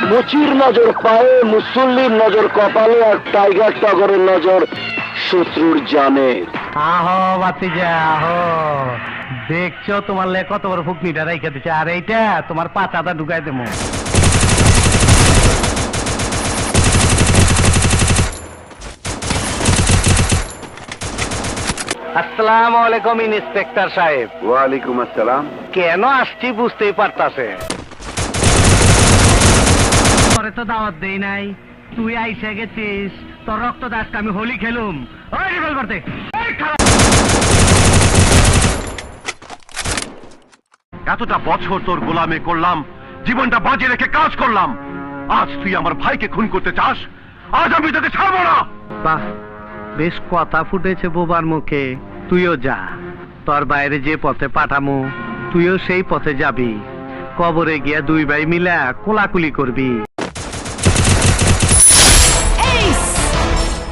মুচির নজর পায়ে, মুসল্লির নজর কপালে, আর টাইগার টগরের নজর শত্রুর জানে। আহো বাতিজা আহো, দেখছো তোমার লে কত বড় ফুকনিটা রাইখা দিচ্ছে, আর এইটা তোমার পাচাটা ঢুকাই দেবো। আসসালামু আলাইকুম ইন্সপেক্টর সাহেব। ওয়ালাইকুম আসসালাম। কেন আসছি বুঝতেই পারতাছে। তোরে তো দাওয়াত দেই নাই, তুই আইসে গেছিস, তোর রক্ত দাসকে আমি হোলি খেলুম। ওই রিভলভার দে। এতটা বছর তোর গোলামি করলাম, জীবনটা বাজি রেখে কাজ করলাম, আজ তুই আমার ভাইকে খুন করতে চাস? আজ আমি তোকে ছাড়বো না। বাহ, বেশ কথা ফুটেছে বোবার মুখে। তুইও যা, তোর বাইরে যে পথে পাঠামো তুইও সেই পথে যাবি। কবরে গিয়া দুই ভাই মিলা কোলাকুলি করবি।